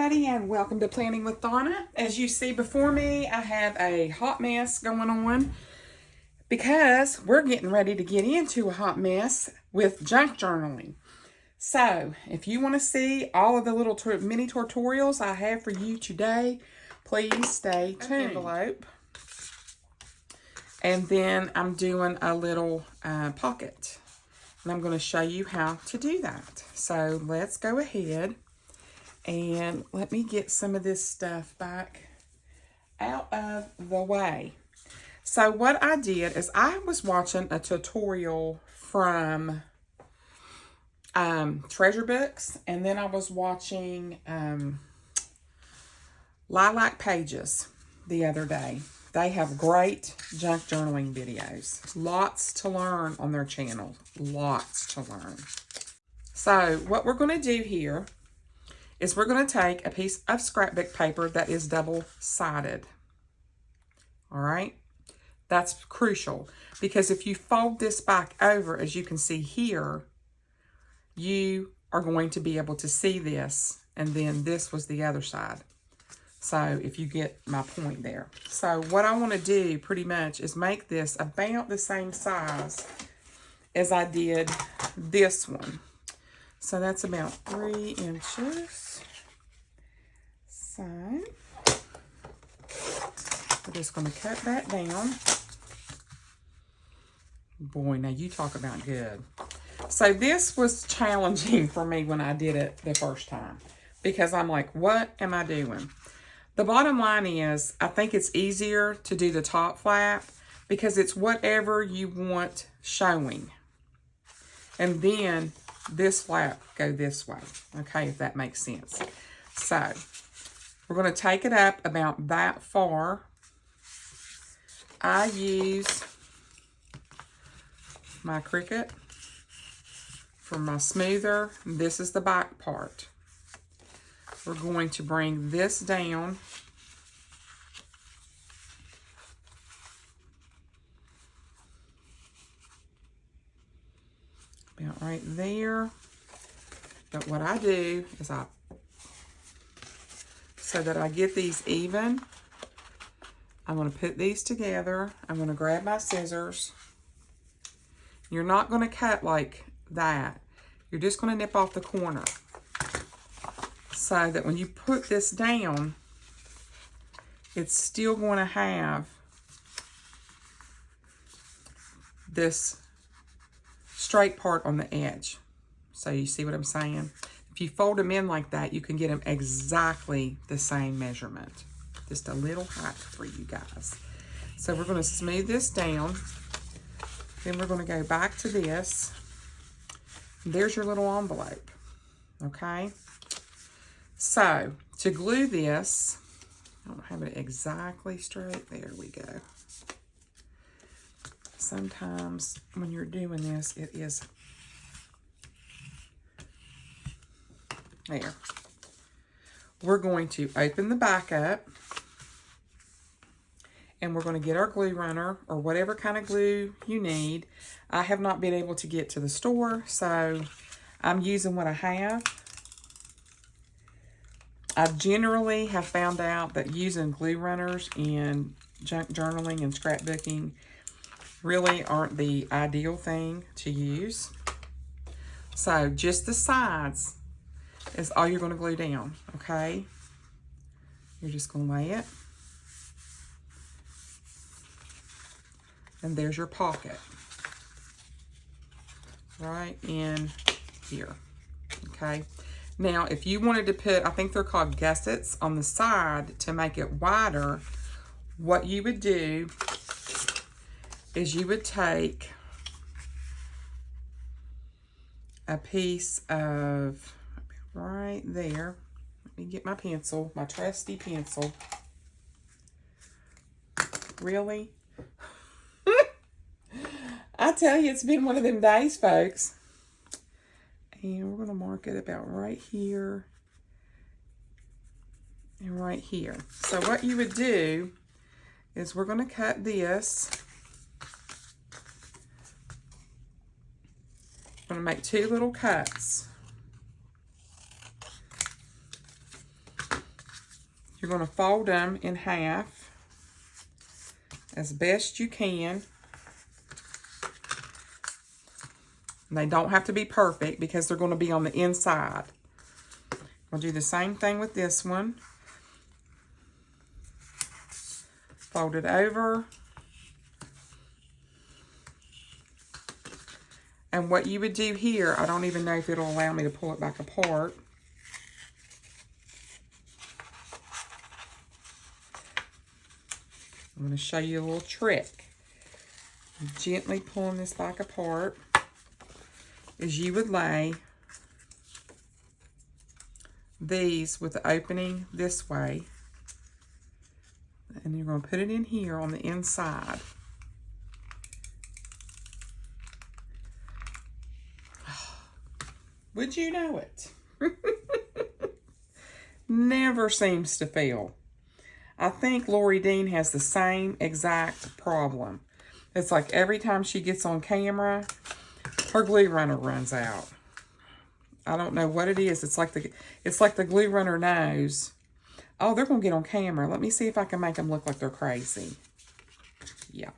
everybody, and welcome to Planning with Donna. As you see before me, I have a hot mess going on because we're getting ready to get into a hot mess with junk journaling. So, if you want to see all of the little mini tutorials I have for you today, please stay tuned. Envelope. And then I'm doing a little pocket. And I'm going to show you how to do that. So, let's go ahead. And let me get some of this stuff back out of the way. So what I did is I was watching a tutorial from Treasure Books. And then I was watching Lilac Pages the other day. They have great junk journaling videos. Lots to learn on their channel. Lots to learn. So what we're going to do here is we're going to take a piece of scrapbook paper that is double-sided. All right? That's crucial because if you fold this back over, as you can see here, you are going to be able to see this, and then this was the other side. So if you get my point there. So what I want to do pretty much is make this about the same size as I did this one. So that's about 3 inches. So, we're just going to cut that down. Boy, now you talk about good. So, this was challenging for me when I did it the first time. Because I'm like, what am I doing? The bottom line is, I think it's easier to do the top flap because it's whatever you want showing. And then this flap go this way. Okay, if that makes sense. So, we're going to take it up about that far. I use my Cricut for my smoother. This is the back part. We're going to bring this down. About right there. But what I do is so that I get these even, I'm going to put these together. I'm going to grab my scissors. You're not going to cut like that. You're just going to nip off the corner. So that when you put this down, it's still going to have this straight part on the edge. So you see what I'm saying? If you fold them in like that, you can get them exactly the same measurement. Just a little hack for you guys. So we're going to smooth this down. Then we're going to go back to this. There's your little envelope. Okay? So, to glue this, I don't have it exactly straight. There we go. Sometimes when you're doing this, it is there. We're going to open the back up and we're going to get our glue runner or whatever kind of glue you need. I have not been able to get to the store, so I'm using what I have. I generally have found out that using glue runners in junk journaling and scrapbooking really aren't the ideal thing to use. So just the sides is all you're going to glue down, okay? You're just going to lay it. And there's your pocket. Right in here, okay? Now, if you wanted to put, I think they're called gussets on the side to make it wider, what you would do is you would take a piece of, right there, let me get my pencil, my trusty pencil. Really? I tell you, it's been one of them days, folks. And we're going to mark it about right here and right here. So what you would do is we're going to cut this. I'm going to make 2 little cuts. You're going to fold them in half as best you can. And they don't have to be perfect because they're going to be on the inside. We'll do the same thing with this one. Fold it over. And what you would do here, I don't even know if it'll allow me to pull it back apart. I'm going to show you a little trick. Gently pulling this back apart is you would lay these with the opening this way, and you're going to put it in here on the inside. Would you know it? Never seems to fail. I think Lori Dean has the same exact problem. It's like every time she gets on camera, her glue runner runs out. I don't know what it is. It's like the glue runner knows, oh, they're going to get on camera. Let me see if I can make them look like they're crazy. Yeah.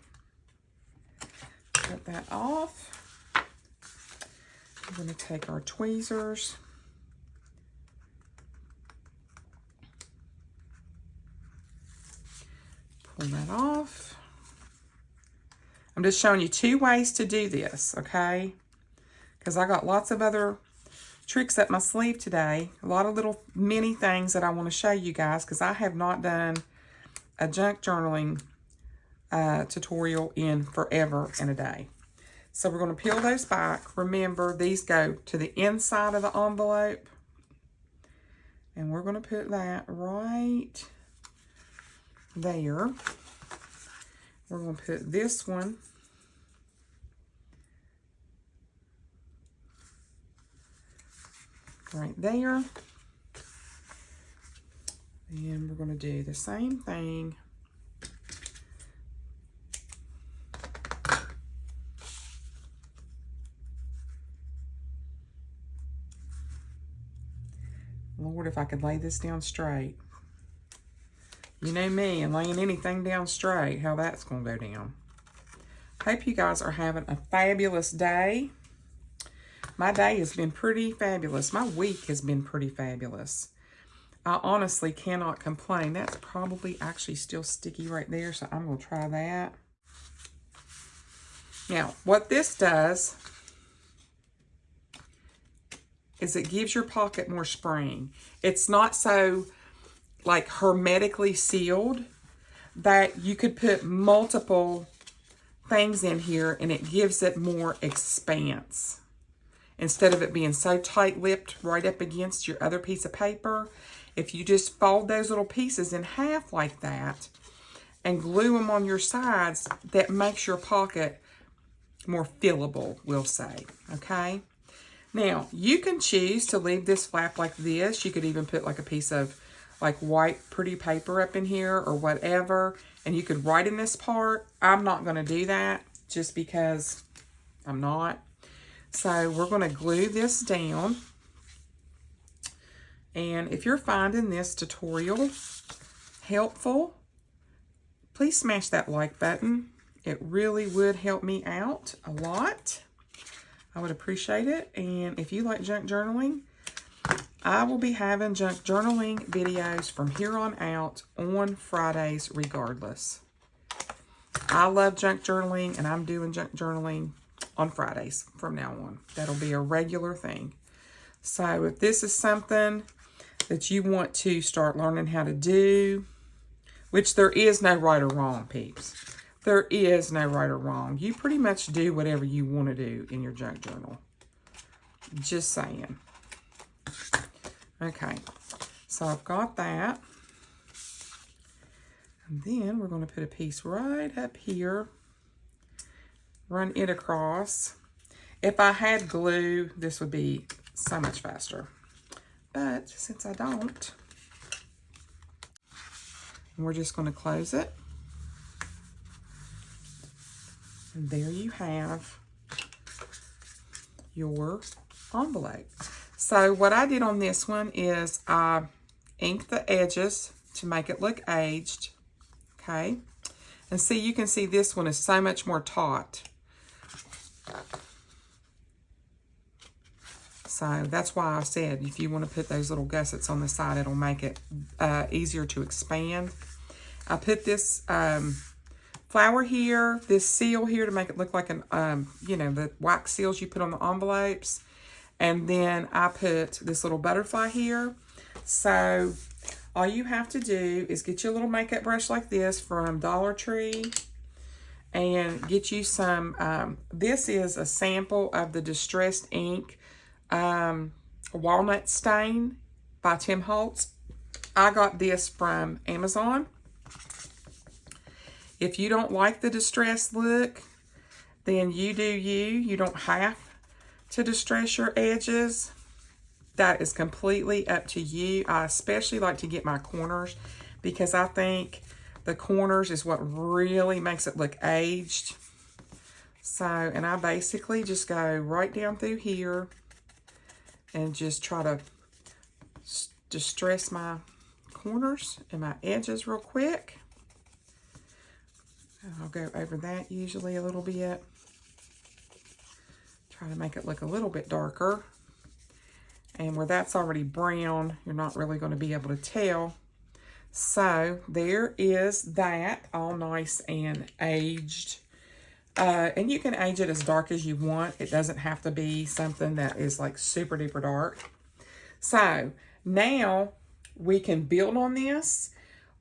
Cut that off. I'm going to take our tweezers. Pull that off. I'm just showing you 2 ways to do this, okay? Because I got lots of other tricks up my sleeve today. A lot of little mini things that I want to show you guys because I have not done a junk journaling tutorial in forever and a day. So we're going to peel those back. Remember, these go to the inside of the envelope. And we're going to put that right there. We're going to put this one right there. And we're going to do the same thing Lord, if I could lay this down straight. You know me and laying anything down straight, how that's going to go down. Hope you guys are having a fabulous day. My day has been pretty fabulous. My week has been pretty fabulous. I honestly cannot complain. That's probably actually still sticky right there, so I'm going to try that. Now, what this does is it gives your pocket more spring. It's not so like hermetically sealed that you could put multiple things in here and it gives it more expanse. Instead of it being so tight-lipped right up against your other piece of paper, if you just fold those little pieces in half like that and glue them on your sides, that makes your pocket more fillable, we'll say, okay? Now, you can choose to leave this flap like this. You could even put like a piece of like white pretty paper up in here or whatever, and you could write in this part. I'm not going to do that just because I'm not. So we're going to glue this down. And if you're finding this tutorial helpful, please smash that like button. It really would help me out a lot. I would appreciate it. And if you like junk journaling, I will be having junk journaling videos from here on out on Fridays regardless. I love junk journaling, and I'm doing junk journaling on Fridays from now on. That'll be a regular thing. So if this is something that you want to start learning how to do, which there is no right or wrong, peeps. There is no right or wrong. You pretty much do whatever you want to do in your junk journal. Just saying. Okay, so I've got that. And then we're going to put a piece right up here. Run it across. If I had glue, this would be so much faster. But since I don't, we're just going to close it. And there you have your envelope. So what I did on this one is I inked the edges to make it look aged. Okay. And see, you can see this one is so much more taut. So that's why I said if you want to put those little gussets on the side, it'll make it easier to expand. I put this flower here, this seal here to make it look like an, you know, the wax seals you put on the envelopes. And then I put this little butterfly here. So all you have to do is get you a little makeup brush like this from Dollar Tree and get you some, this is a sample of the Distressed Ink Walnut Stain by Tim Holtz. I got this from Amazon. If you don't like the distressed look, then you do you. You don't have to distress your edges. That is completely up to you. I especially like to get my corners because I think the corners is what really makes it look aged. So, and I basically just go right down through here and just try to distress my corners and my edges real quick. I'll go over that usually a little bit. Try to make it look a little bit darker. And where that's already brown, you're not really going to be able to tell. So there is that, all nice and aged. And you can age it as dark as you want. It doesn't have to be something that is like super duper dark. So now we can build on this.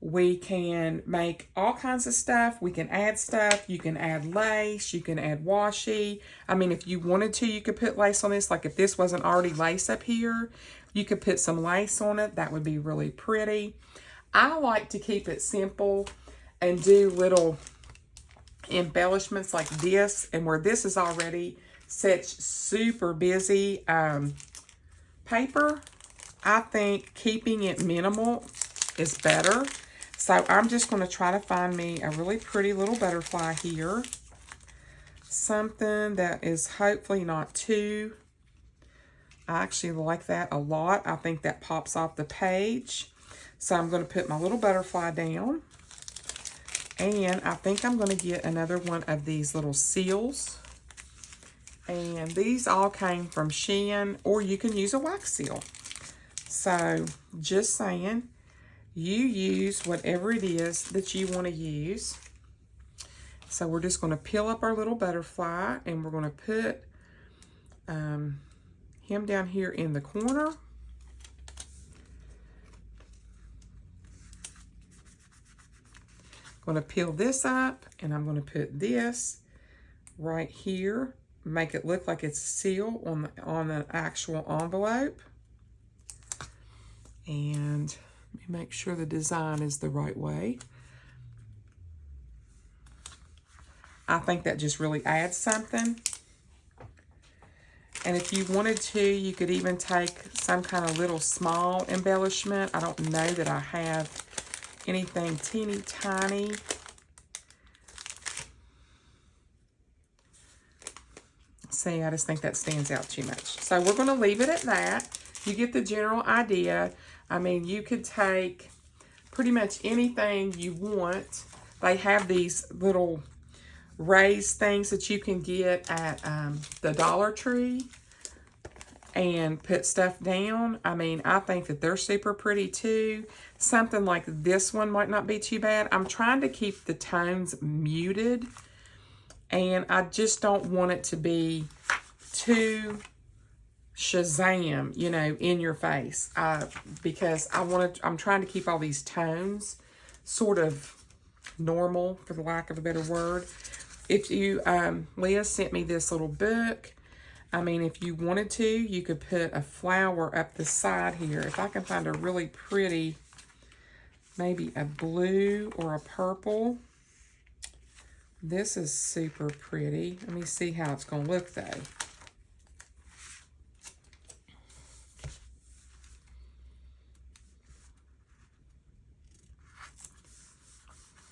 We can make all kinds of stuff. We can add stuff. You can add lace. You can add washi. I mean, if you wanted to, you could put lace on this. Like if this wasn't already lace up here, you could put some lace on it. That would be really pretty. I like to keep it simple and do little embellishments like this. And where this is already such super busy paper, I think keeping it minimal is better. So I'm just going to try to find me a really pretty little butterfly here. Something that is hopefully not too. I actually like that a lot. I think that pops off the page. So I'm going to put my little butterfly down. And I think I'm going to get another one of these little seals. And these all came from Shein, or you can use a wax seal. So just saying, you use whatever it is that you want to use. So we're just going to peel up our little butterfly and we're going to put him down here in the corner. I'm going to peel this up and I'm going to put this right here. Make it look like it's a seal on the actual envelope. And let me make sure the design is the right way. I think that just really adds something. And if you wanted to, you could even take some kind of little small embellishment. I don't know that I have anything teeny tiny. See, I just think that stands out too much. So we're going to leave it at that. You get the general idea. I mean, you could take pretty much anything you want. They have these little raised things that you can get at the Dollar Tree and put stuff down. I mean, I think that they're super pretty too. Something like this one might not be too bad. I'm trying to keep the tones muted, and I just don't want it to be too Shazam, you know, in your face, because I'm trying to keep all these tones sort of normal, for the lack of a better word. If you, Leah sent me this little book. I mean, if you wanted to, you could put a flower up the side here. If I can find a really pretty, maybe a blue or a purple. This is super pretty. Let me see how it's going to look though.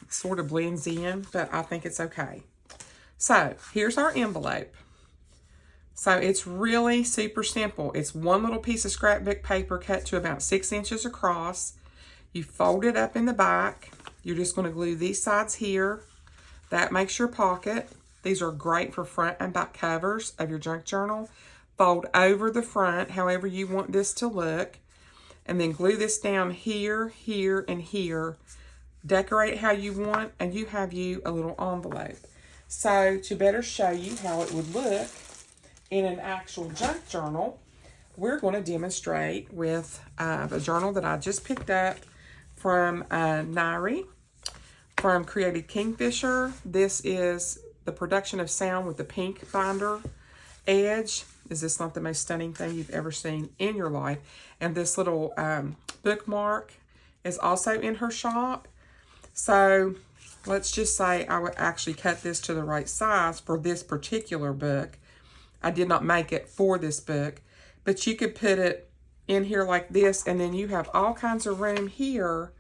Sort of blends in, but I think it's okay. So here's our envelope. So it's really super simple. It's one little piece of scrapbook paper cut to about 6 inches across. You fold it up in the back. You're just going to glue these sides here. That makes your pocket. These are great for front and back covers of your junk journal. Fold over the front, however you want this to look. And then glue this down here, here, and here. Decorate how you want, and you have you a little envelope. So, to better show you how it would look in an actual junk journal, we're going to demonstrate with a journal that I just picked up from Nairi from Created Kingfisher. This is the production of sound with the pink binder edge. Is this not the most stunning thing you've ever seen in your life? And this little bookmark is also in her shop. So let's just say I would actually cut this to the right size for this particular book. I did not make it for this book, but you could put it in here like this, and then you have all kinds of room here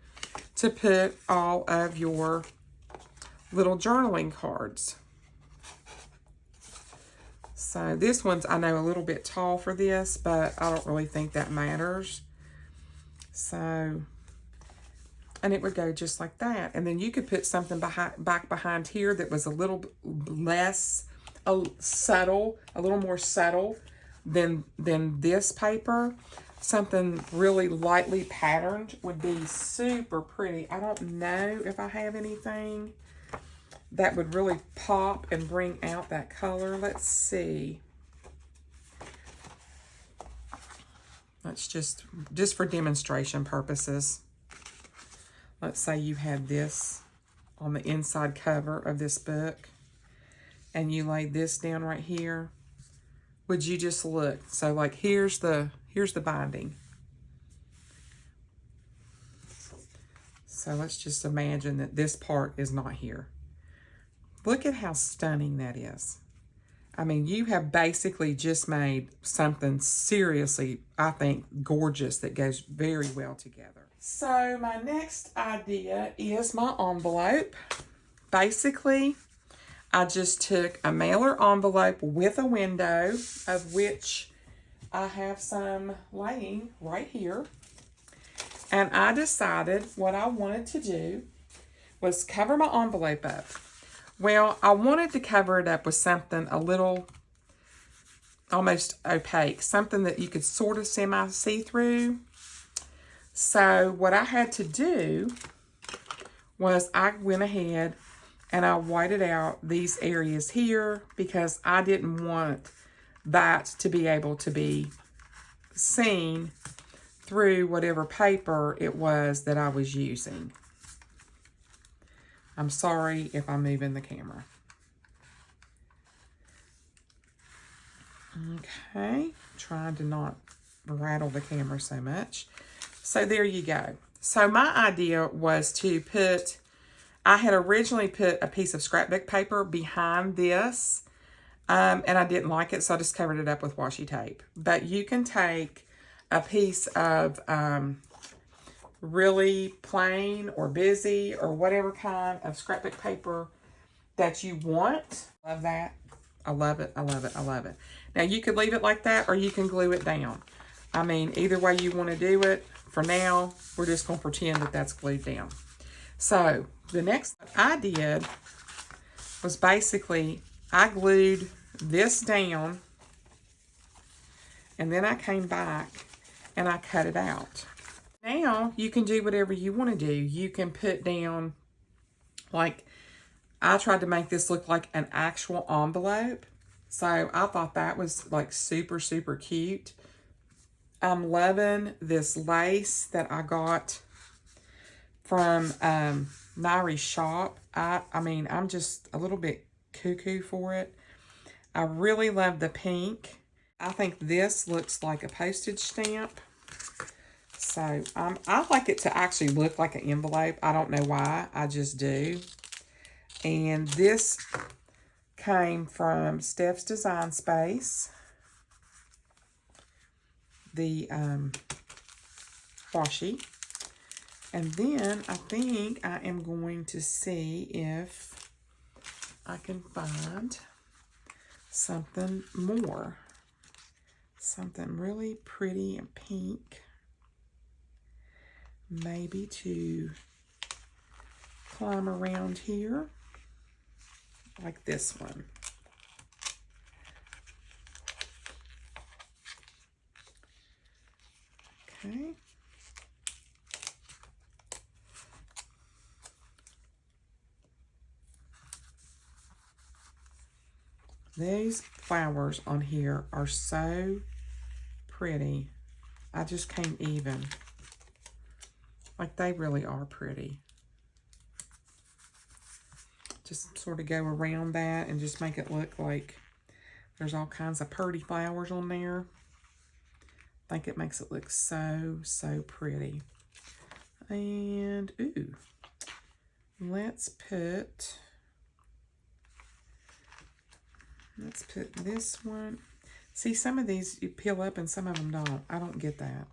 to put all of your little journaling cards. So this one's, I know, a little bit tall for this, but I don't really think that matters. So, and it would go just like that. And then you could put something back behind here that was a little less subtle, a little more subtle than this paper. Something really lightly patterned would be super pretty. I don't know if I have anything that would really pop and bring out that color. Let's see. Let's just for demonstration purposes. Let's say you had this on the inside cover of this book, and you laid this down right here. Would you just look? So like here's the binding. So let's just imagine that this part is not here. Look at how stunning that is. I mean, you have basically just made something seriously, I think, gorgeous that goes very well together. So my next idea is my envelope. Basically, I just took a mailer envelope with a window, of which I have some laying right here. And I decided what I wanted to do was cover my envelope up. Well, I wanted to cover it up with something a little almost opaque, something that you could sort of semi-see through. So what I had to do was I went ahead and I whited out these areas here because I didn't want that to be able to be seen through whatever paper it was that I was using. I'm sorry if I'm moving the camera. Okay, trying to not rattle the camera so much. So there you go. So my idea was to put, I had originally put a piece of scrapbook paper behind this, and I didn't like it, so I just covered it up with washi tape. But you can take a piece of really plain or busy or whatever kind of scrapbook paper that you want. Love that. I love it. I love it. I love it. Now you could leave it like that, or you can glue it down. I mean, either way you want to do it. For now, we're just going to pretend that that's glued down. So the next I did was basically I glued this down, and then I came back and I cut it out. Now you can do whatever you want to do. You can put down, like, I tried to make this look like an actual envelope. So I thought that was like super, super cute. I'm loving this lace that I got from Nairi's shop. I mean, I'm just a little bit cuckoo for it. I really love the pink. I think this looks like a postage stamp. So I like it to actually look like an envelope. I don't know why. I just do. And this came from Steph's Design Space. The washi. And then I think I am going to see if I can find something more. Something really pretty and pink. maybe to climb around here like this one. Okay. These flowers on here are so pretty. I just can't even. Like, they really are pretty. Just sort of go around that and just make it look like there's all kinds of pretty flowers on there. I think it makes it look so, so pretty. And, ooh, let's put this one. See, some of these you peel up and some of them don't. I don't get that.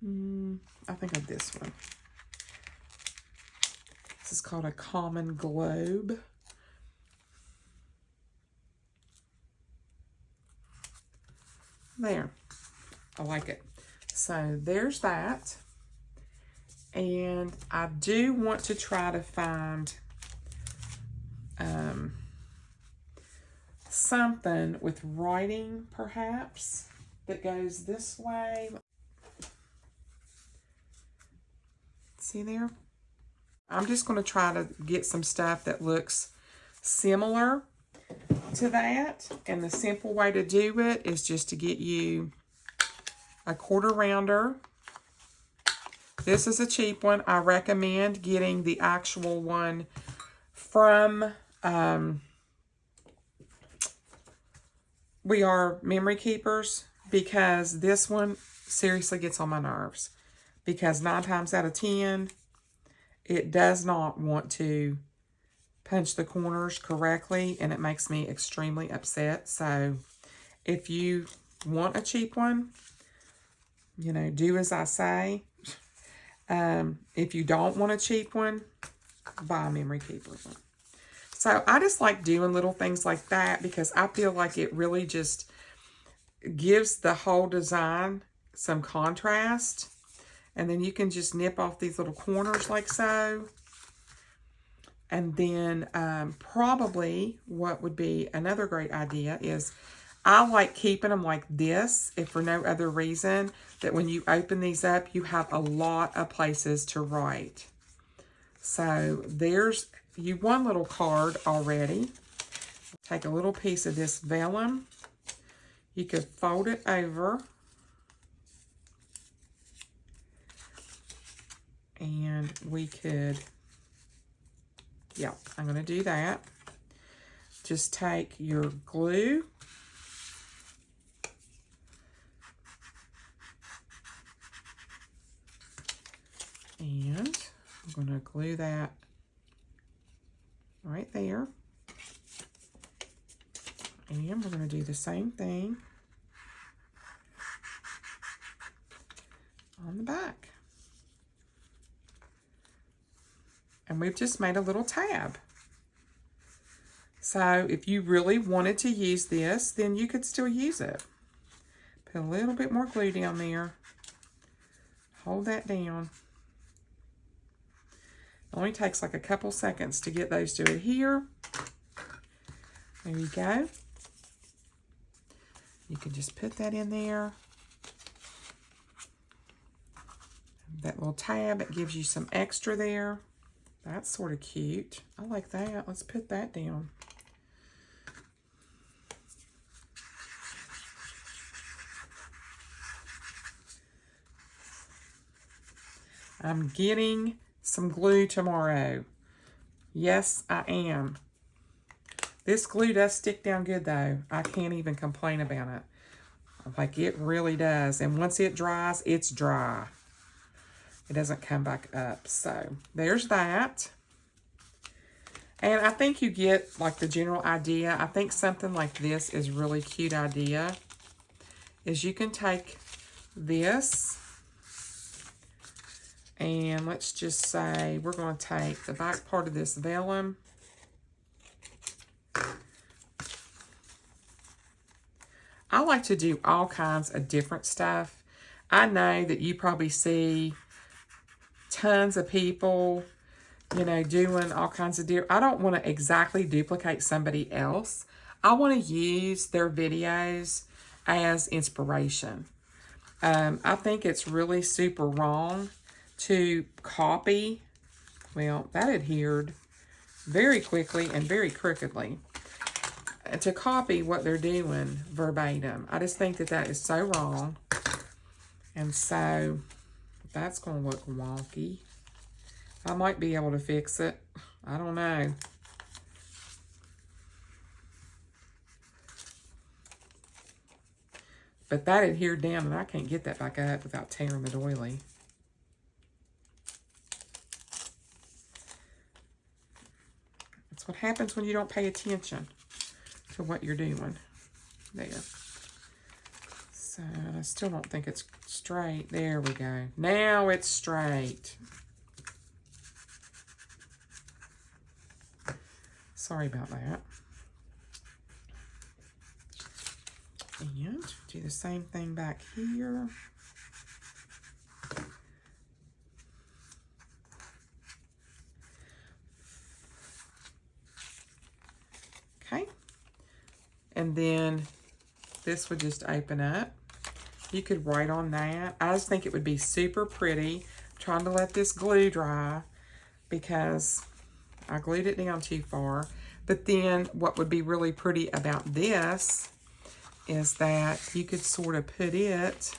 I think of this one. This is called a common globe. There. I like it. So there's that. And I do want to try to find something with writing, perhaps, that goes this way. See there? I'm just going to try to get some stuff that looks similar to that. And the simple way to do it is just to get you a quarter rounder. This is a cheap one. I recommend getting the actual one from We Are Memory Keepers, because this one seriously gets on my nerves. Because 9 times out of 10, it does not want to punch the corners correctly, and it makes me extremely upset. So if you want a cheap one, you know, do as I say. If you don't want a cheap one, buy a Memory Keepers one. So I just like doing little things like that because I feel like it really just gives the whole design some contrast. And then you can just nip off these little corners like so. And then probably what would be another great idea is I like keeping them like this, if for no other reason, that when you open these up, you have a lot of places to write. So there's you one little card already. Take a little piece of this vellum. You could fold it over. And we could, yeah, I'm going to do that. Just take your glue. And I'm going to glue that right there. And we're going to do the same thing on the back. And we've just made a little tab. So if you really wanted to use this, then you could still use it. Put a little bit more glue down there. Hold that down. It only takes like a couple seconds to get those to adhere. There you go. You can just put that in there. That little tab, it gives you some extra there. That's sort of cute. I like that. Let's put that down. I'm getting some glue tomorrow. Yes, I am. This glue does stick down good, though. I can't even complain about it. Like, it really does. And once it dries, it's dry. It doesn't come back up. So there's that. And I think you get like the general idea. I think something like this is really cute idea. Is you can take this and let's just say we're going to take the back part of this vellum. I like to do all kinds of different stuff. I know that you probably see tons of people, you know, doing all kinds of I don't want to exactly duplicate somebody else. I want to use their videos as inspiration. I think it's really super wrong to copy. Well, that adhered very quickly and very crookedly. To copy what they're doing verbatim. I just think that that is so wrong. And so that's going to look wonky. I might be able to fix it. I don't know. But that adhered down, and I can't get that back up without tearing the doily. That's what happens when you don't pay attention to what you're doing. There. So I still don't think it's straight. There we go. Now it's straight. Sorry about that. And do the same thing back here. Okay. And then this would just open up. You could write on that. I just think it would be super pretty. I'm trying to let this glue dry because I glued it down too far. But then what would be really pretty about this is that you could sort of put it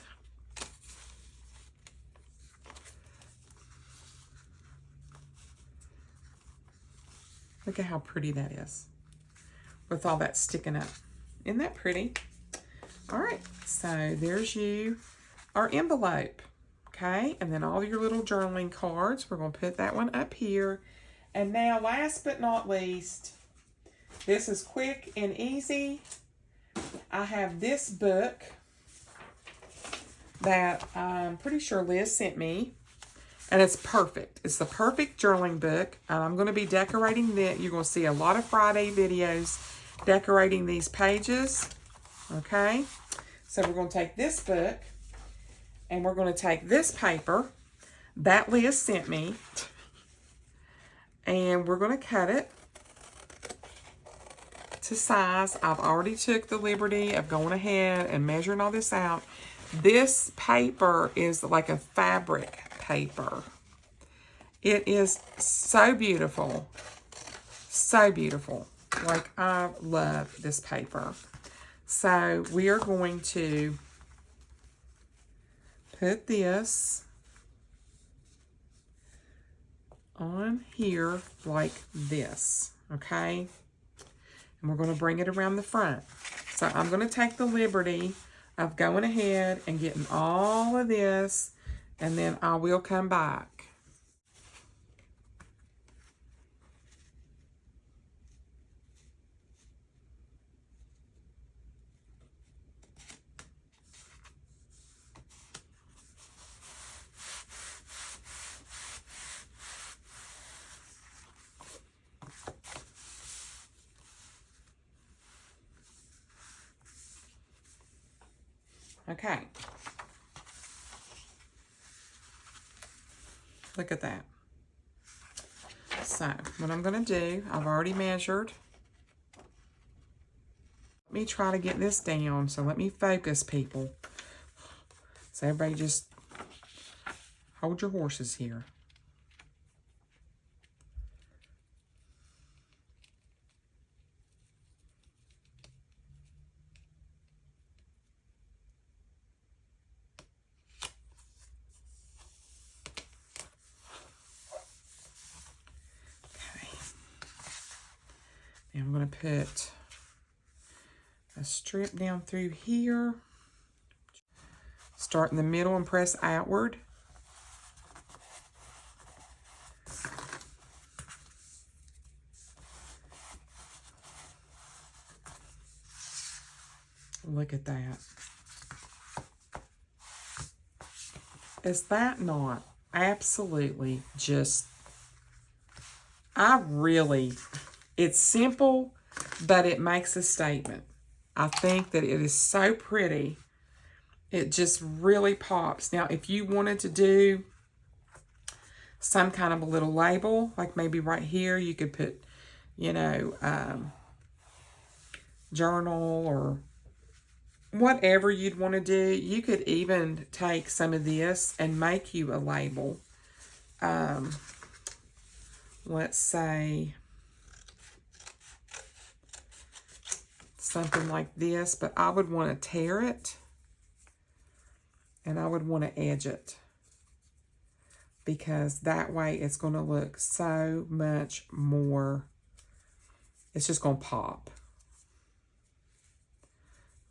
look at how pretty that is with all that sticking up. Isn't that pretty? All right, so there's our envelope, okay? And then all your little journaling cards. We're going to put that one up here. And now, last but not least, this is quick and easy. I have this book that I'm pretty sure Liz sent me. And it's perfect. It's the perfect journaling book. And I'm going to be decorating it. You're going to see a lot of Friday videos decorating these pages. Okay? So we're going to take this book. And we're going to take this paper that Liz sent me. And we're going to cut it to size. I've already took the liberty of going ahead and measuring all this out. This paper is like a fabric paper. It is so beautiful. So beautiful. Like, I love this paper. So we are going to put this on here like this, okay? And we're going to bring it around the front. So I'm going to take the liberty of going ahead and getting all of this, and then I will come back. Okay. Look at that. So, what I'm going to do, I've already measured. Let me try to get this down. So, let me focus, people. So, everybody just hold your horses here. And I'm going to put a strip down through here. Start in the middle and press outward. Look at that. Is that not absolutely just, it's simple, but it makes a statement. I think that it is so pretty. It just really pops. Now, if you wanted to do some kind of a little label, like maybe right here, you could put, you know, journal or whatever you'd want to do. You could even take some of this and make you a label. Let's say something like this, but I would want to tear it and I would want to edge it, because that way it's going to look so much more, it's just going to pop.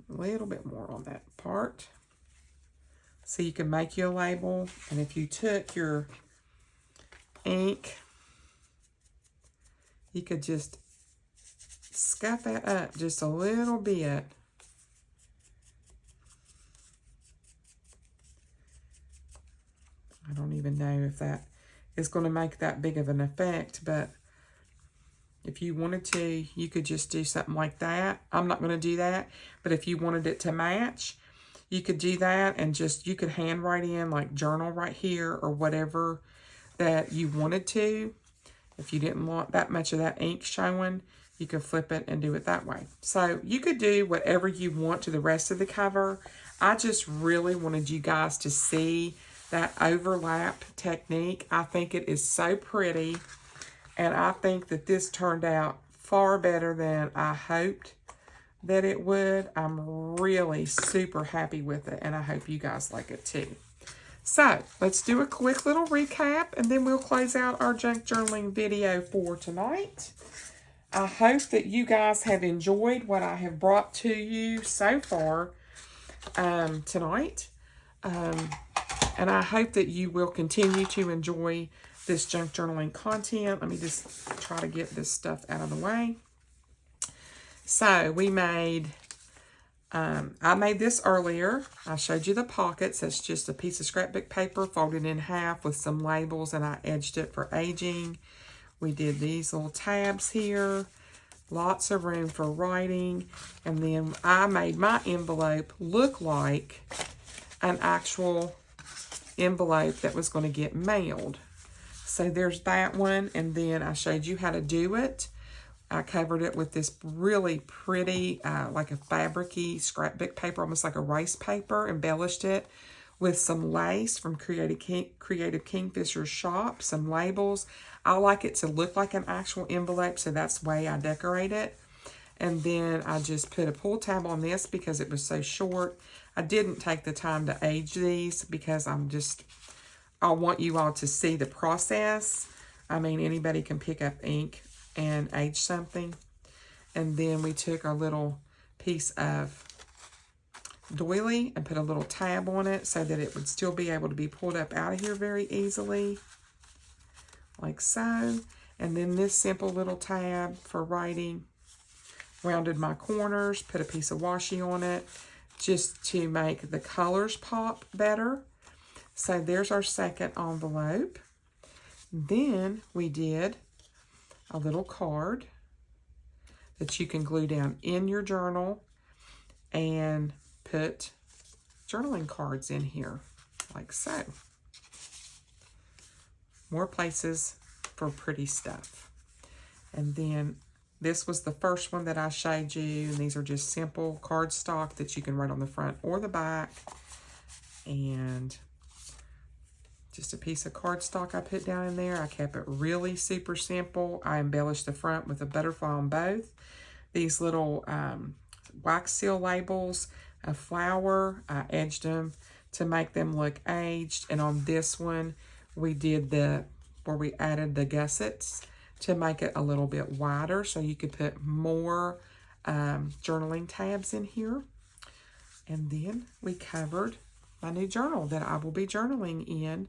A little bit more on that part. So you can make you a label, and if you took your ink, you could just scuff that up just a little bit. I don't even know if that is going to make that big of an effect, but if you wanted to, you could just do something like that. I'm not going to do that, but if you wanted it to match, you could do that, and just, you could handwrite in like journal right here or whatever that you wanted to. If you didn't want that much of that ink showing, you could flip it and do it that way. So you could do whatever you want to the rest of the cover. I just really wanted you guys to see that overlap technique. I think it is so pretty, and I think that this turned out far better than I hoped that it would. I'm really super happy with it, and I hope you guys like it too. So let's do a quick little recap, and then we'll close out our junk journaling video for tonight. I hope that you guys have enjoyed what I have brought to you so far tonight. And I hope that you will continue to enjoy this junk journaling content. Let me just try to get this stuff out of the way. So we made, I made this earlier. I showed you the pockets. That's just a piece of scrapbook paper folded in half with some labels, and I edged it for aging. We did these little tabs here. Lots of room for writing. And then I made my envelope look like an actual envelope that was going to get mailed. So there's that one, and then I showed you how to do it. I covered it with this really pretty, like a fabric-y scrapbook paper, almost like a rice paper, embellished it with some lace from Creative Kingfisher's shop, some labels. I like it to look like an actual envelope, so that's the way I decorate it. And then I just put a pull tab on this because it was so short. I didn't take the time to age these because I want you all to see the process. I mean, anybody can pick up ink and age something. And then we took our little piece of doily and put a little tab on it so that it would still be able to be pulled up out of here very easily, like so. And then this simple little tab for writing. Rounded my corners, put a piece of washi on it just to make the colors pop better. So there's our second envelope. Then we did a little card that you can glue down in your journal and put journaling cards in here, like so. More places for pretty stuff. And then this was the first one that I showed you, and these are just simple cardstock that you can write on the front or the back. And just a piece of cardstock I put down in there. I kept it really super simple. I embellished the front with a butterfly on both. These little wax seal labels, a flower, I edged them to make them look aged. And on this one, we did where we added the gussets to make it a little bit wider, so you could put more journaling tabs in here. And then we covered my new journal that I will be journaling in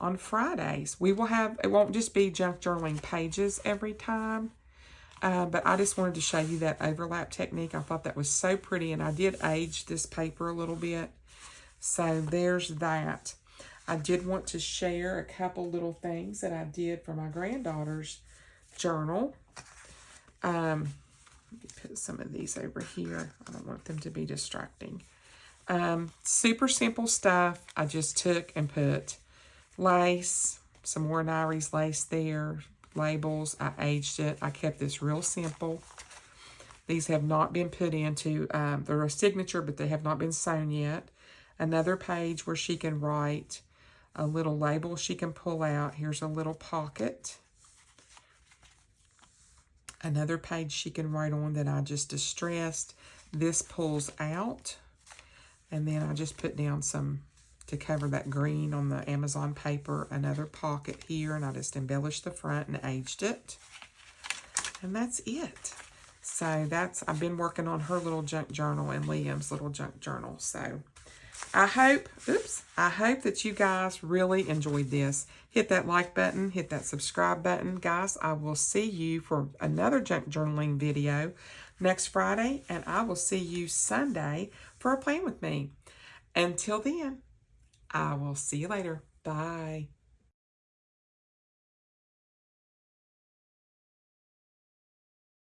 on Fridays. We will have, it won't just be junk journaling pages every time, but I just wanted to show you that overlap technique. I thought that was so pretty, and I did age this paper a little bit. So there's that. I did want to share a couple little things that I did for my granddaughter's journal. Let me put some of these over here. I don't want them to be distracting. Super simple stuff. I just took and put lace, some more Nairi's lace there, labels. I aged it. I kept this real simple. These have not been put into, they're a signature, but they have not been sewn yet. Another page where she can write, a little label she can pull out. Here's a little pocket. Another page she can write on that I just distressed. This pulls out. And then I just put down some to cover that green on the Amazon paper. Another pocket here, and I just embellished the front and aged it. And that's it. So that's, I've been working on her little junk journal and Liam's little junk journal. So I hope that you guys really enjoyed this. Hit that like button, hit that subscribe button. Guys, I will see you for another junk journaling video next Friday, and I will see you Sunday for a plan with me. Until then, I will see you later. Bye.